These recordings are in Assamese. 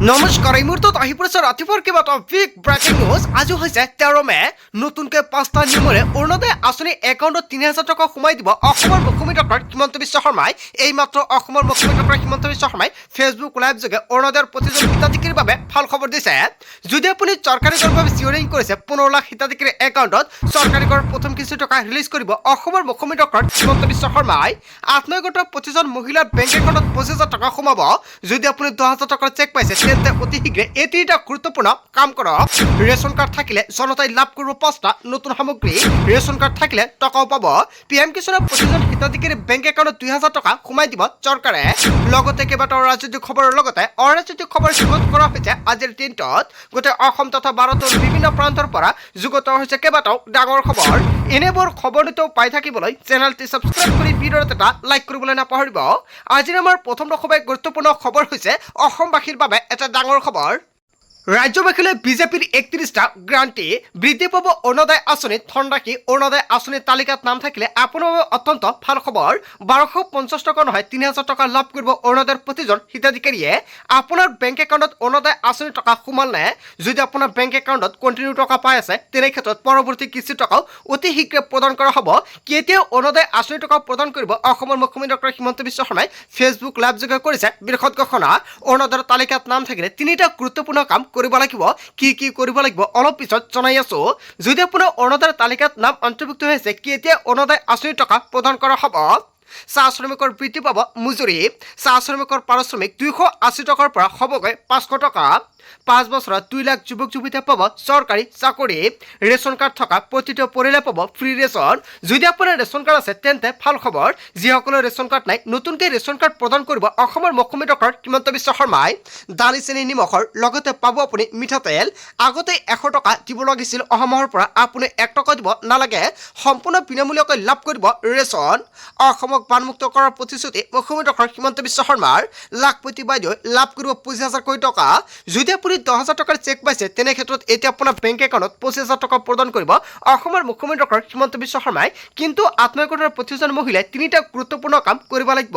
নমস্কাৰ এই মুহূৰ্তত আহি পৰিছে ৰাতিপুৱাৰ কেইবাটাও বিগ ব্ৰেকিং নিউজ। আজি হৈছে 13 মে। নতুনকৈ 5টা নিয়মেৰে অৰুণোদয় আঁচনি একাউণ্টত ৩,০০০ টকা সোমাই দিব অসমৰ মুখ্যমন্ত্ৰী ডক্টৰ হিমন্ত বিশ্ব শৰ্মাই। এইমাত্ৰ অসমৰ মুখ্যমন্ত্ৰী ডক্টৰ হিমন্ত বিশ্ব শৰ্মাই ফেচবুক লাইভ যোগে অৰুণোদয়ৰ প্ৰতিজন হিতাধিকাৰীৰ বাবে ভাল খবৰ দিছে। যদি আপুনি চৰকাৰী কৰৰ বাবে জিঅ'ৰিং কৰিছে 15 লাখ হিতাধিকাৰীৰ একাউণ্টত চৰকাৰী কৰৰ প্ৰথম কিছু টকা ৰিলিজ কৰিব অসমৰ মুখ্যমন্ত্ৰী ডক্টৰ হিমন্ত বিশ্ব শৰ্মাই। আত্মনিৰ্ভৰ প্ৰতিজন মহিলাৰ বেংক একাউণ্টত 25,000 টকা সোমাব। যদি আপুনি 10,000 টকাৰ চেক পাইছে তেন্তে অতি শীঘ্ৰে এই তিনিটা গুৰুত্বপূৰ্ণ কাম কৰক। ৰেচন কাৰ্ড থাকিলে জনতাই লাভ কৰিব 5টা নতুন সামগ্ৰী। ৰেচন কাৰ্ড থাকিলে টকাও পাব। PM কিষাণৰ প্ৰতিজন হিতাধিকাৰী বেংক একাউণ্টত 2,000 টকা সোমাই দিব চৰকাৰে। লগতে কেইবাটাও ৰাজনৈতিক খবৰৰ লগতে অৰাজনৈতিক খবৰ যুগুত কৰা হৈছে আজিৰ দিনটোত। গোটেই অসম তথা ভাৰতৰ বিভিন্ন প্ৰান্তৰ পৰা যুগুত হৈছে কেইবাটাও ডাঙৰ খবৰ। এনেবোৰ খবৰ নিতৌ পাই থাকিবলৈ চেনেলটি ছাবস্ক্ৰাইব কৰি ভিডিঅ'ত এটা লাইক কৰিবলৈ নাপাহৰিব। আজিৰ আমাৰ প্ৰথম খুবেই গুৰুত্বপূৰ্ণ খবৰ হৈছে অসমবাসীৰ বাবে এটা ডাঙৰ খবৰ। ৰাজ্যবাসীলৈ বিজেপিৰ 31টা গ্ৰান্টি বৃদ্ধি পাব অৰুণোদয় আঁচনিত ধন ৰাখি। অৰুণোদয় আঁচনিৰ তালিকাত নাম থাকিলে আপোনাৰ বাবে অত্যন্ত ভাল খবৰ। 1250 টকা নহয় 3,000 টকা লাভ কৰিব অৰুণোদয়ৰ প্ৰতিজন হিতাধিকাৰীয়ে। আপোনাৰ বেংক একাউণ্টত অৰুণোদয় আঁচনিৰ টকা সোমালে যদি আপোনাৰ বেংক একাউণ্টত কণ্টিনিউ টকা পাই আছে তেনে ক্ষেত্ৰত পৰৱৰ্তী কিছু টকাও অতি শীঘ্ৰে প্ৰদান কৰা হ'ব। কেতিয়াও অৰুণোদয় আঁচনিৰ টকা প্ৰদান কৰিব অসমৰ মুখ্যমন্ত্ৰী ডক্টৰ হিমন্ত বিশ্ব শৰ্মাই ফেচবুক লাইভ যোগে কৰিছে বৃহৎ ঘোষণা। অৰুণোদয়ৰ তালিকাত নাম থাকিলে তিনিটা গুৰুত্বপূৰ্ণ কাম কৰিব লাগিব। কি কৰিব লাগিব অলপ পিছত জনাই আছো। যদি আপোনাৰ অৰুণোদয়ৰ তালিকাত নাম অন্তৰ্ভুক্ত হৈছে কেতিয়া অৰুণোদয় আঁচনিৰ টকা প্ৰদান কৰা হ'ব। চাহ শ্ৰমিকৰ বৃদ্ধি পাব মজুৰি। চাহ শ্ৰমিকৰ পাৰিশ্ৰমিক 280 টকাৰ পৰা হ'বগৈ 500 টকা। 5 বছৰত 2 লাখ যুৱক যুৱতীয়ে পাব চৰকাৰী চাকৰি। ৰেচন কাৰ্ড থকা প্ৰতিটো পৰিয়ালে পাব ফ্ৰী ৰেচন। যদি আপোনাৰ ৰেচন কাৰ্ড আছে তেন্তে ভাল খবৰ। যিসকলৰ ৰেচন কাৰ্ড নাই নতুনকৈ ৰেচন কাৰ্ড প্ৰদান কৰিব অসমৰ মুখ্যমন্ত্ৰী ডক্টৰ হিমন্ত বিশ্ব শৰ্মাই। দালি চেনি নিমখৰ লগতে পাব আপুনি মিঠাতেল। আগতে 100 টকা দিব লাগিছিল, অহা মাহৰ পৰা আপুনি 1 টকা দিব নালাগে। সম্পূৰ্ণ বিনামূলীয়াকৈ লাভ কৰিব ৰেচন। অসমক বানমুক্ত কৰাৰ প্ৰতিশ্ৰুতি মুখ্যমন্ত্ৰী ডক্টৰ হিমন্ত বিশ্ব শৰ্মাৰ। লাখপতি বাইদেৱে লাভ কৰিব 25,000 কোটি টকা। যদি আপুনি 10,000 টকাৰ চেক পাইছে তেনে ক্ষেত্ৰত এতিয়া আপোনাৰ বেংক একাউণ্টত 25,000 টকা প্ৰদান কৰিব অসমৰ মুখ্যমন্ত্ৰী ডক্টৰ হিমন্ত বিশ্ব শৰ্মাই। কিন্তু আত্মনিৰ্ভৰ প্ৰতিজন মহিলাই তিনিটা গুৰুত্বপূৰ্ণ কাম কৰিব লাগিব।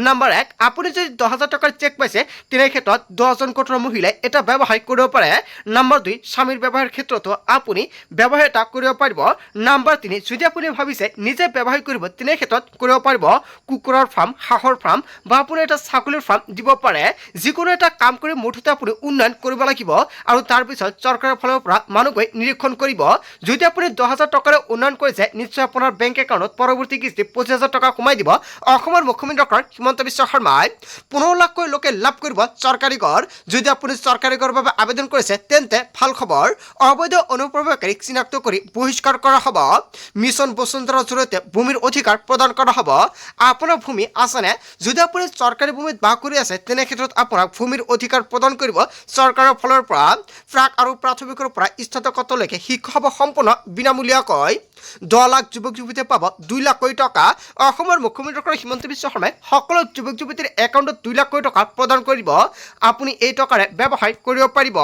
নম্বৰ 1, আপুনি যদি 10,000 টকাৰ চেক পাইছে তেনে ক্ষেত্ৰত 10জন কোটিৰ মহিলাই এটা ব্যৱসায় কৰিব পাৰে। নম্বৰ 2, স্বামীৰ ব্যৱসায়ৰ ক্ষেত্ৰতো আপুনি ব্যৱসায় এটা কৰিব পাৰিব। নম্বৰ 3, যদি আপুনি ভাবিছে নিজে ব্যৱসায় কৰিব তেনে ক্ষেত্ৰত কৰিব পাৰিব। কুকুৰৰ ফাৰ্ম, হাঁহৰ ফাৰ্ম বা আপুনি এটা ছাগলীৰ ফাৰ্ম দিব পাৰে। যিকোনো এটা কাম কৰি মুঠতে আপুনি উন্নয়ন কৰিব লাগিব আৰু তাৰপিছত চৰকাৰৰ ফালৰ পৰা মানুহ গৈ নিৰীক্ষণ কৰিব। যদি আপুনি 10,000 টকাৰে উন্নয়ন কৰিছে নিশ্চয় আপোনাৰ বেংক একাউণ্টত পৰৱৰ্তী কিস্তি 25,000 টকা সোমাই দিব অসমৰ মুখ্যমন্ত্ৰী ডক্টৰ হিমন্ত বিশ্ব শৰ্মাই। 15 লাখকৈ লোকে লাভ কৰিব চৰকাৰী ঘৰ। যদি আপুনি চৰকাৰী ঘৰৰ বাবে আবেদন কৰিছে তেন্তে ভাল খবৰ। অবৈধ অনুপ্ৰৱেশকাৰীক চিনাক্ত কৰি বহিষ্কাৰ কৰা হ'ব। মিছন বসুন্ধৰাৰ জৰিয়তে ভূমিৰ অধিকাৰ প্ৰদান কৰা হ'ব। আপোনাৰ ভূমি আছেনে? যদি আপুনি চৰকাৰী ভূমিত বাস কৰি আছে তেনে ক্ষেত্ৰত আপোনাক ভূমিৰ অধিকাৰ প্ৰদান কৰিব চৰকাৰৰ ফালৰ পৰা। প্ৰাক আৰু প্ৰাথমিকৰ পৰা স্নাতকোত্তৰলৈকে শিক্ষা হ'ব সম্পূৰ্ণ বিনামূলীয়াকৈ। 10 লাখ যুৱক যুৱতীয়ে পাব 2 লাখ কোটি টকা। অসমৰ মুখ্যমন্ত্ৰী ডক্টৰ হিমন্ত বিশ্ব শৰ্মাই সকলো যুৱক যুৱতীৰ একাউণ্টত 2 লাখ কোটি টকা প্ৰদান কৰিব। আপুনি এই টকাৰে ব্যৱসায় কৰিব পাৰিব।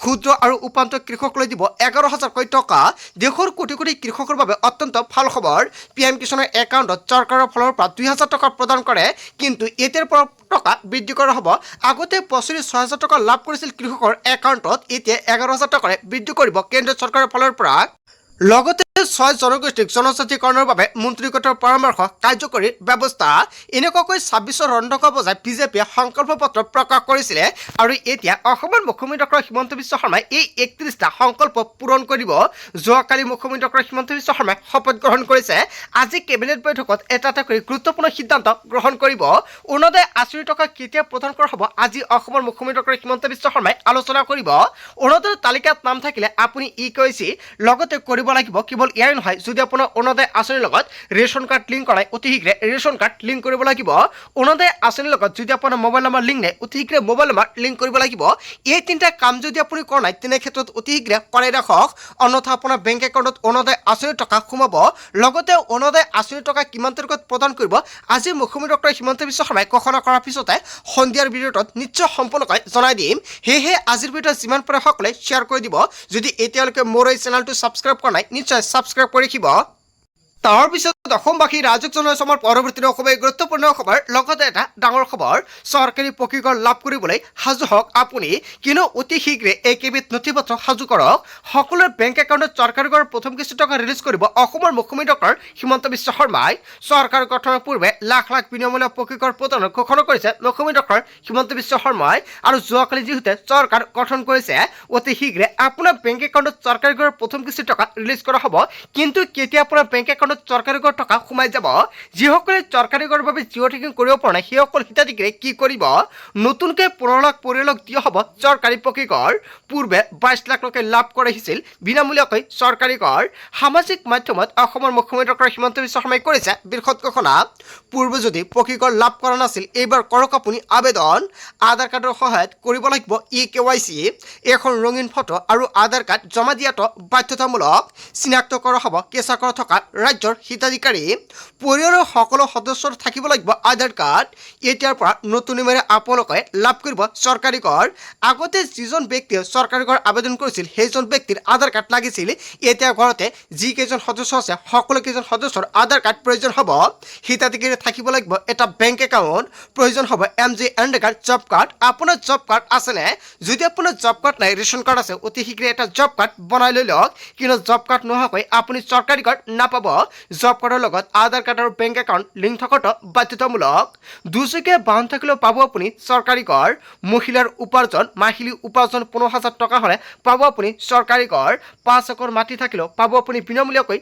ক্ষুদ্ৰ আৰু উপান্ত কৃষকলৈ দিব 11,000 কোটি টকা। দেশৰ কোটি কোটি কৃষকৰ বাবে অত্যন্ত ভাল খবৰ। PM কিষাণৰ একাউণ্টত চৰকাৰৰ ফালৰ পৰা 2,000 টকা প্ৰদান কৰে কিন্তু এতিয়াৰ পৰা টকা বৃদ্ধি কৰা হ'ব। আগতে বছৰি 6,000 টকা লাভ কৰিছিল কৃষকৰ একাউণ্টত, এতিয়া 11,000 টকাৰে বৃদ্ধি কৰিব কেন্দ্ৰীয় চৰকাৰৰ ফালৰ পৰা। লগতে 6 জনগোষ্ঠীক জনজাতিকৰণৰ বাবে মন্ত্ৰীগোটৰ পৰামৰ্শ কাৰ্যকৰী ব্যৱস্থা। এনেকুৱাকৈ 26 ৰন্ধকা বজাই বিজেপিয়ে সংকল্প পত্ৰ প্ৰকাশ কৰিছিলে আৰু এতিয়া অসমৰ মুখ্যমন্ত্ৰী ডক্টৰ হিমন্ত বিশ্ব শৰ্মাই এই 31টা সংকল্প পূৰণ কৰিব। যোৱাকালি মুখ্যমন্ত্ৰী ডক্টৰ হিমন্ত বিশ্ব শৰ্মাই শপত গ্ৰহণ কৰিছে। আজি কেবিনেট বৈঠকত এটা কৰি গুৰুত্বপূৰ্ণ সিদ্ধান্ত গ্ৰহণ কৰিব। অৰুণোদয় আঁচনিৰ টকা কেতিয়া প্ৰদান কৰা হ'ব আজি অসমৰ মুখ্যমন্ত্ৰী ডক্টৰ হিমন্ত বিশ্ব শৰ্মাই আলোচনা কৰিব। অৰুণোদয়ৰ তালিকাত নাম থাকিলে আপুনি EKYC লগতে কৰিব লাগিব। কেৱল ইয়াই নহয়, যদি আপোনাৰ অৰুণোদয় আঁচনিৰ লগত ৰেচন কাৰ্ড লিংক কৰা নাই অতি শীঘ্ৰে ৰেচন কাৰ্ড লিংক কৰিব লাগিব। অৰুণোদয় আঁচনিৰ লগত যদি আপোনাৰ মোবাইল নম্বৰ লিংক নাই অতি শীঘ্ৰে মোবাইল নম্বৰ লিংক কৰিব লাগিব। এই তিনিটা কাম যদি আপুনি কৰা নাই তেনে ক্ষেত্ৰত অতি শীঘ্ৰে কৰাই ৰাখক, অন্যথা আপোনাৰ বেংক একাউণ্টত অৰুণোদয় আঁচনিৰ টকা সোমাব। লগতে অৰুণোদয় আঁচনিৰ টকা কিমান তাৰিখত প্ৰদান কৰিব আজি মুখ্যমন্ত্ৰী ডক্টৰ হিমন্ত বিশ্ব শৰ্মাই ঘোষণা কৰাৰ পিছতে সন্ধিয়াৰ ভিডিঅ'টোত নিশ্চয় সম্পূৰ্ণকৈ জনাই দিম। সেয়েহে আজিৰ ভিডিঅ'ত যিমান পাৰে সকলোৱে শ্বেয়াৰ কৰি দিব। যদি এতিয়ালৈকে মোৰ এই চেনেলটো ছাবস্ক্ৰাইব কৰা নাই নিশ্চয় ছাবস্ক্ৰাইব কৰি ৰাখিব। তাৰ পিছত অসমবাসী ৰাইজক জনাই অসমৰ পৰৱৰ্তী খুবেই গুৰুত্বপূৰ্ণ খবৰ লগতে এটা ডাঙৰ খবৰ চৰকাৰী পকীকৰণ লাভ কৰিবলৈ সাজু হওক আপুনি কিনো অতি শীঘ্ৰে এইকেইবিধ নথিপত্ৰ সাজু কৰক সকলোৰে বেংক একাউণ্টত চৰকাৰী ঘৰৰ প্ৰথম কিস্তি টকা ৰিলিজ কৰিব অসমৰ মুখ্যমন্ত্ৰী ডক্টৰ হিমন্ত বিশ্ব শৰ্মাই চৰকাৰ গঠনৰ পূৰ্বে লাখ লাখ বিনামূলীয়া পকীকৰণ প্ৰদানৰ ঘোষণা কৰিছে মুখ্যমন্ত্ৰী ডক্টৰ হিমন্ত বিশ্ব শৰ্মাই আৰু যোৱাকালি যিহেতু চৰকাৰ গঠন কৰিছে অতি শীঘ্ৰে আপোনাৰ বেংক একাউণ্টত চৰকাৰী ঘৰৰ প্ৰথম কিস্তি টকা ৰিলিজ কৰা হ'ব কিন্তু কেতিয়া আপোনাৰ বেংক একাউণ্টত চৰকাৰী ঘৰ টকা সোমাই যাব যিসকলে চৰকাৰী ঘৰৰ বাবে জিঅ' টেকিং কৰিব পৰা নাই সেইসকল হিতাধিকাৰীয়ে কি কৰিব নতুনকৈ 15 লাখ পৰিয়ালক দিয়া হ'ব চৰকাৰী পকীকৰণ পূৰ্বে 22 লাখ লোকে লাভ কৰি আহিছিল বিনামূলীয়াকৈ চৰকাৰী ঘৰ সামাজিক মাধ্যমত অসমৰ মুখ্যমন্ত্ৰী ডক্টৰ হিমন্ত বিশ্ব শৰ্মাই কৰিছে বৃহৎ ঘোষণা পূৰ্বে যদি পকীকৰণ লাভ কৰা নাছিল এইবাৰ কৰক আপুনি আবেদন আধাৰ কাৰ্ডৰ সহায়ত কৰিব লাগিব eKYC এখন ৰঙীন ফটো আৰু আধাৰ কাৰ্ড জমা দিয়াটো বাধ্যতামূলক চিনাক্ত কৰা হ'ব কেঁচা কৰা থকা ৰাজ্যৰ হিতাধিকাৰী পৰিয়ালৰ সকলো সদস্যৰ থাকিব লাগিব আধাৰ কাৰ্ড এতিয়াৰ পৰা নতুন নিয়মেৰে আপোনালোকে লাভ কৰিব চৰকাৰী ঘৰ আগতে যিজন ব্যক্তিয়ে চৰকাৰী ঘৰ আবেদন কৰিছিল সেইজন ব্যক্তিৰ আধাৰ কাৰ্ড লাগিছিল এতিয়া ঘৰতে যিকেইজন সদস্য আছে সকলোকেইজন সদস্যৰ আধাৰ কাৰ্ড প্ৰয়োজন হ'ব হিতাধিকাৰী থাকিব লাগিব এটা বেংক একাউণ্ট প্ৰয়োজন হ'ব MGNREGA জব কাৰ্ড আপোনাৰ জব কাৰ্ড আছেনে যদি আপোনাৰ জব কাৰ্ড নাই ৰেচন কাৰ্ড আছে অতি শীঘ্ৰে এটা জব কাৰ্ড বনাই লৈ লওক কিন্তু জব কাৰ্ড নোহোৱাকৈ আপুনি চৰকাৰী ঘৰ নাপাব জব কাৰ্ডৰ লগত আধাৰ কাৰ্ড আৰু বেংক একাউণ্ট লিংক থকাটো বাধ্যতামূলক দুচকীয়া বাহন থাকিলেও পাব আপুনি চৰকাৰী ঘৰ মহিলাৰ উপাৰ্জন মাহিলী উপাৰ্জন 15,000 টকা হ'লে পাব আপুনি চৰকাৰী ঘৰ 5 একৰ মাটি থাকিলেও পাব আপুনি বিনামূলীয়াকৈ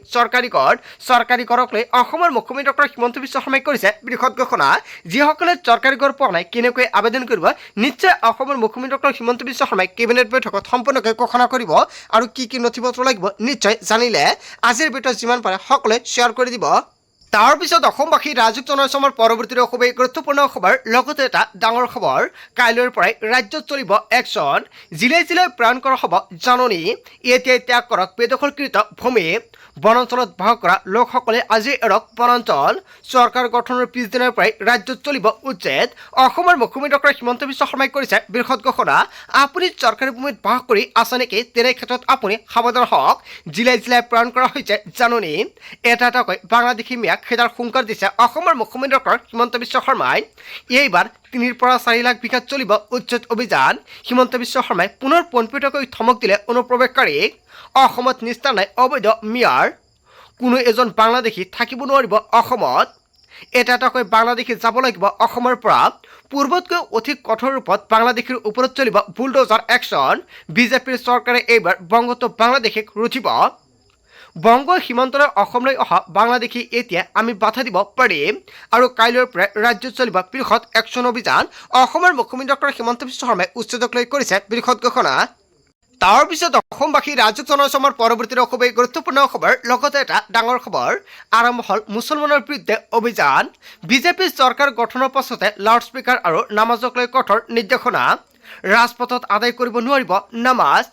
চৰকাৰী ঘৰক লৈ অসমৰ মুখ্যমন্ত্ৰী ডক্টৰ হিমন্ত বিশ্ব শৰ্মাই কৰিছে বৃহৎ ঘোষণা যিসকলে চৰকাৰী ঘৰ পোৱা নাই কেনেকৈ আবেদন কৰিব নিশ্চয় অসমৰ মুখ্যমন্ত্ৰী ডক্টৰ হিমন্ত বিশ্ব শৰ্মাই কেবিনেট বৈঠকত সম্পূৰ্ণকৈ ঘোষণা কৰিব আৰু কি নথিপত্ৰ লাগিব নিশ্চয় জানিলে আজিৰ ভিডিঅ' যিমান পাৰে সকলোৱে শ্বেয়াৰ কৰি দিব তাৰ পিছত অসমবাসী ৰাইজক জনাই অসমৰ পৰৱৰ্তী খুবেই গুৰুত্বপূৰ্ণ খবৰ লগতে এটা ডাঙৰ খবৰ কাইলৈৰ পৰাই ৰাজ্যত চলিব একশ্যন জিলাই জিলাই প্ৰেৰণ কৰা হ'ব জাননী এতিয়াই ত্যাগ কৰক বেদখলকৃত ভূমি বনাঞ্চলত বাস কৰা লোকসকলে আজি এৰক বনাঞ্চল চৰকাৰ গঠনৰ পিছদিনাৰ পৰাই ৰাজ্যত চলিব উচ্ছেদ অসমৰ মুখ্যমন্ত্ৰী ডক্টৰ হিমন্ত বিশ্ব শৰ্মাই কৰিছে বৃহৎ ঘোষণা আপুনি চৰকাৰী ভূমিত বাস কৰি আছে নেকি তেনে ক্ষেত্ৰত আপুনি সাৱধান হওক জিলাই জিলাই প্ৰেৰণ কৰা হৈছে জাননী এটাকৈ বাংলাদেশী মিয়াক খেদাৰ হুংকাৰ দিছে অসমৰ মুখ্যমন্ত্ৰী ডক্টৰ হিমন্ত বিশ্ব শৰ্মাই এইবাৰ 3 পৰা 4 লাখ বিঘাত চলিব উচ্ছেদ অভিযান হিমন্ত বিশ্ব শৰ্মাই পুনৰ পোনপটীয়াকৈ ধমক দিলে অনুপ্ৰৱেশকাৰীক অসমত নিষ্ঠা নাই অবৈধ মিয়াৰ কোনো এজন বাংলাদেশী থাকিব নোৱাৰিব অসমত এটাকৈ বাংলাদেশী যাব লাগিব অসমৰ পৰা পূৰ্বতকৈ অধিক কঠোৰ ৰূপত বাংলাদেশীৰ ওপৰত চলিব বুলডোজাৰ একশ্যন বিজেপিৰ চৰকাৰে এইবাৰ বংগতো বাংলাদেশীক ৰুধিব বংগ সীমান্তলৈ অসমলৈ অহা বাংলাদেশী এতিয়া আমি বাধা দিব পাৰিম আৰু কাইলৈৰ পৰা ৰাজ্যত চলিব বৃহৎ একশ্যন অভিযান অসমৰ মুখ্যমন্ত্ৰী ডক্টৰ হিমন্ত বিশ্ব শৰ্মাই উচ্ছেদক লৈ কৰিছে বৃহৎ ঘোষণা তাৰ পিছত অসমবাসী ৰাইজক জনাই অসমৰ পৰৱৰ্তী খুবেই গুৰুত্বপূৰ্ণ খবৰ লগতে এটা ডাঙৰ খবৰ আৰম্ভ হ'ল মুছলমানৰ বিৰুদ্ধে অভিযান বিজেপি চৰকাৰ গঠনৰ পাছতে লাউডস্পীকাৰ আৰু নামাজক লৈ কঠোৰ নিৰ্দেশনা ৰাজপথত আদায় কৰিব নোৱাৰিব নামাজ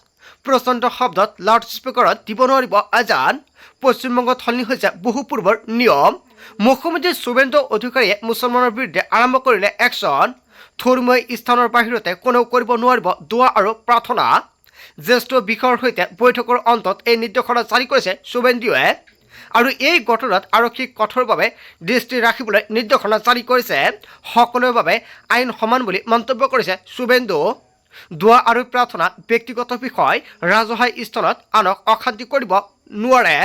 প্ৰচণ্ড শব্দত লাউডস্পীকাৰত দিব নোৱাৰিব আজান পশ্চিমবংগত সলনি হৈছে বহু পূৰ্বৰ নিয়ম মুখ্যমন্ত্ৰী শুভেন্দু অধিকাৰীয়ে মুছলমানৰ বিৰুদ্ধে আৰম্ভ কৰিলে একশ্যন ধৰ্মীয় স্থানৰ বাহিৰতে কোনেও কৰিব নোৱাৰিব দোৱা আৰু প্ৰাৰ্থনা জ্যেষ্ঠ বিষয়ৰ সৈতে বৈঠকৰ অন্তত এই নিৰ্দেশনা জাৰি কৰিছে শুভেন্দুৱে আৰু এই ঘটনাত আৰক্ষীক কঠোৰভাৱে দৃষ্টি ৰাখিবলৈ নিৰ্দেশনা জাৰি কৰিছে সকলোৰে বাবে আইন সমান বুলি মন্তব্য কৰিছে শুভেন্দু দোৱা আৰু প্ৰাৰ্থনা ব্যক্তিগত বিষয় ৰাজহুৱা স্থানত আনক অশান্তি কৰিব নোৱাৰে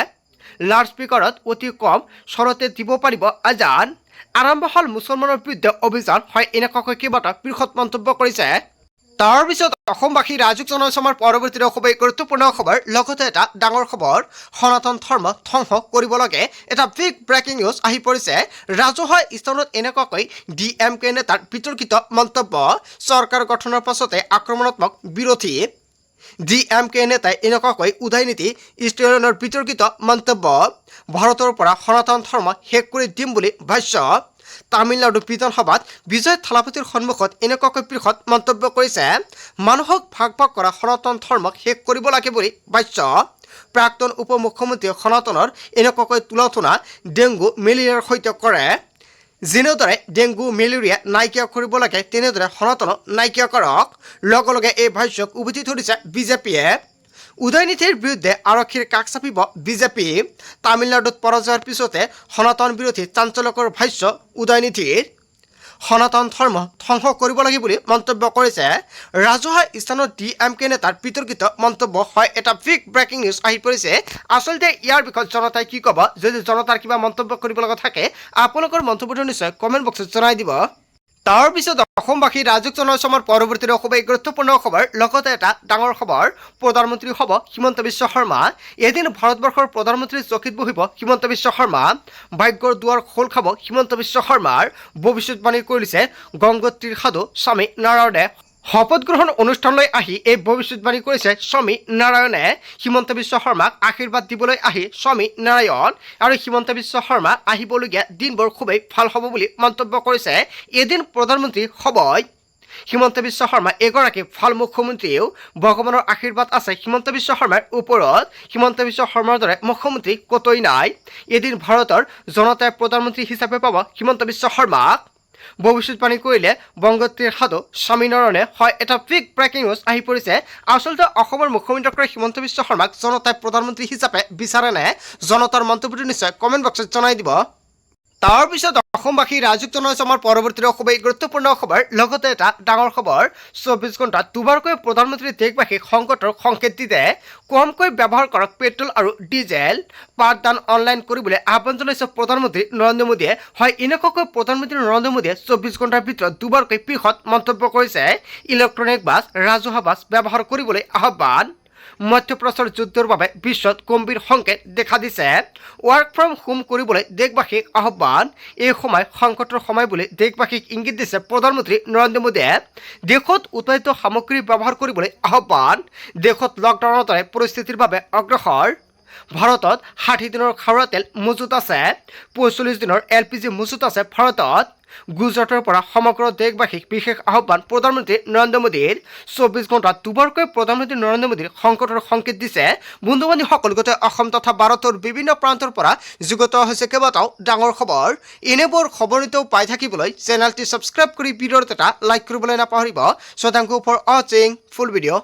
লাউডস্পীকাৰত অতি কম স্বৰতে দিব পাৰিব আজান আৰম্ভ হ'ল মুছলমানৰ বিৰুদ্ধে অভিযান হয় এনেকুৱাকৈ কেইবাটা বৃহৎ মন্তব্য কৰিছে তাৰ পিছত অসমবাসী ৰাইজক জনাই অসমৰ পৰৱৰ্তী খুবেই গুৰুত্বপূৰ্ণ খবৰ লগতে এটা ডাঙৰ খবৰ সনাতন ধৰ্ম ধ্বংস কৰিব লাগে এটা বিগ ব্ৰেকিং নিউজ আহি পৰিছে ৰাজহুৱা স্থানত এনেকুৱাকৈ DMK নেতাৰ বিতৰ্কিত মন্তব্য চৰকাৰ গঠনৰ পাছতে আক্ৰমণাত্মক বিৰোধী DMK নেতাই এনেকুৱাকৈ উদয়নীতি ষ্টেলিনৰ বিতৰ্কিত মন্তব্য ভাৰতৰ পৰা সনাতন ধৰ্ম শেষ কৰি দিম বুলি ভাষ্য তামিলনাডু বিধানসভাত বিজয় থালাপতিৰ সন্মুখত এনেকুৱাকৈ বৃহৎ মন্তব্য কৰিছে মানুহক ভাগ ভাগ কৰা সনাতন ধৰ্মক শেষ কৰিব লাগে বুলি ভাষ্য প্ৰাক্তন উপ মুখ্যমন্ত্ৰীয়ে সনাতনৰ এনেকুৱাকৈ তুলনা ডেংগু মেলেৰিয়াৰ সৈতে কৰে যেনেদৰে ডেংগু মেলেৰিয়া নাইকিয়া কৰিব লাগে তেনেদৰে সনাতন নাইকিয়া কৰক লগে লগে এই ভাষ্যক উভতি ধৰিছে বিজেপিয়ে উদয়নিধিৰ বিৰুদ্ধে আৰক্ষীৰ কাষ চাপিব বিজেপি। তামিলনাডুত পৰাজয়ৰ পিছতে সনাতন বিৰোধী চাঞ্চল্যকৰ ভাষ্য উদয়নিধিৰ। সনাতন ধৰ্ম ধ্বংস কৰিব লাগিব বুলি মন্তব্য কৰিছে। ৰাজহুৱা স্থানত DMK নেতাৰ বিতৰ্কিত মন্তব্য হয় এটা বিগ ব্ৰেকিং নিউজ আহি পৰিছে। আচলতে ইয়াৰ বিষয়ত জনতাই কি ক'ব, যদি জনতাৰ কিবা মন্তব্য কৰিব লগা থাকে আপোনালোকৰ মন্তব্যটো নিশ্চয় কমেণ্ট বক্সত জনাই দিব। তাৰ পিছত অসমবাসী ৰাজুক জনসমৰ পৰৱৰ্তী খুবেই গুৰুত্বপূৰ্ণ খবৰ, লগতে এটা ডাঙৰ খবৰ। প্ৰধানমন্ত্ৰী হ'ব হিমন্ত বিশ্ব শৰ্মা। এদিন ভাৰতবৰ্ষৰ প্ৰধানমন্ত্ৰীৰ চকীত বহিব হিমন্ত বিশ্ব শৰ্মা। ভাগ্যৰ দুৱাৰ খোল খাব হিমন্ত বিশ্ব শৰ্মাৰ। ভৱিষ্যতবাণী কৰিছে গংগোত্ৰীৰ সাধু স্বামী নাৰায়ণে। শপত গ্ৰহণ অনুষ্ঠানলৈ আহি এই ভৱিষ্যতবাণী কৰিছে স্বামী নাৰায়ণে। হিমন্ত বিশ্ব শৰ্মাক আশীৰ্বাদ দিবলৈ আহি স্বামী নাৰায়ণ আৰু হিমন্ত বিশ্ব শৰ্মা আহিবলগীয়া দিনবোৰ খুবেই ভাল হ'ব বুলি মন্তব্য কৰিছে। এদিন প্ৰধানমন্ত্ৰী হ'বই হিমন্ত বিশ্ব শৰ্মা এগৰাকী ভাল মুখ্যমন্ত্ৰীও। ভগৱানৰ আশীৰ্বাদ আছে হিমন্ত বিশ্ব শৰ্মাৰ ওপৰত। হিমন্ত বিশ্ব শৰ্মাৰ দৰে মুখ্যমন্ত্ৰী ক'তোই নাই। এদিন ভাৰতৰ জনতাই প্ৰধানমন্ত্ৰী হিচাপে পাব হিমন্ত বিশ্ব শৰ্মাক। ভৱিষ্যতবাণী কৰিলে গংগোত্ৰীৰ সাধু স্বামী নাৰায়ণে। হয় এটা বিগ ব্ৰেকিং নিউজ আহি পৰিছে। আচলতে অসমৰ মুখ্যমন্ত্ৰী হিমন্ত বিশ্ব শৰ্মাক জনতাই প্ৰধানমন্ত্ৰী হিচাপে বিচাৰেনে? জনতাৰ মন্তব্যটো নিশ্চয় কমেণ্ট বক্সত জনাই দিব। তাৰ পিছত অসমবাসী ৰাজুক জনসমৰ পৰৱৰ্তী খুবেই গুৰুত্বপূৰ্ণ খবৰ, লগতে এটা ডাঙৰ খবৰ। 24 ঘণ্টাত দুবাৰকৈ প্ৰধানমন্ত্ৰী দেশবাসীক সংকটৰ সংকেত দিছে। কমকৈ ব্যৱহাৰ কৰক পেট্ৰল আৰু ডিজেল। পাঠদান অনলাইন কৰিবলৈ আহ্বান জনাইছে প্ৰধানমন্ত্ৰী নৰেন্দ্ৰ মোদীয়ে। হয় এনেকুৱাকৈ প্ৰধানমন্ত্ৰী নৰেন্দ্ৰ মোদীয়ে 24 ঘণ্টাৰ ভিতৰত দুবাৰকৈ বৃহৎ মন্তব্য কৰিছে। ইলেক্ট্ৰনিক বাছ, ৰাজহুৱা বাছ ব্যৱহাৰ কৰিবলৈ আহ্বান। মধ্যপ্ৰাচ্যৰ যুদ্ধৰ বাবে বিশ্বত গম্ভীৰ সংকেত দেখা দিছে। ৱৰ্ক ফ্ৰম হোম কৰিবলৈ দেশবাসীক আহ্বান। এই সময় সংকটৰ সময় বুলি দেশবাসীক ইংগিত দিছে প্ৰধানমন্ত্ৰী নৰেন্দ্ৰ মোদীয়ে। দেশত উৎপাদিত সামগ্ৰী ব্যৱহাৰ কৰিবলৈ আহ্বান। দেশত লকডাউনৰ দৰে পৰিস্থিতিৰ বাবে অগ্ৰসৰ। ভাৰতত 60 দিনৰ খাৰুৱা তেল মজুত আছে। 45 দিনৰ LPG মজুত আছে ভাৰতত। গুজৰাটৰ পৰা সমগ্ৰ দেশবাসীক বিশেষ আহ্বান প্ৰধানমন্ত্ৰী নৰেন্দ্ৰ মোদীৰ। 24 ঘণ্টাত দুবাৰকৈ প্ৰধানমন্ত্ৰী নৰেন্দ্ৰ মোদীৰ সংকটৰ সংকেত দিছে। বন্ধু বান্ধৱীসকল, গোটেই অসম তথা ভাৰতৰ বিভিন্ন প্ৰান্তৰ পৰা যুগুত হৈছে কেইবাটাও ডাঙৰ খবৰ। এনেবোৰ খবৰ নিতৌ পাই থাকিবলৈ চেনেলটি ছাবস্ক্ৰাইব কৰি ভিডিঅ'ত এটা লাইক কৰিবলৈ নাপাহৰিব। So thank you for watching full video.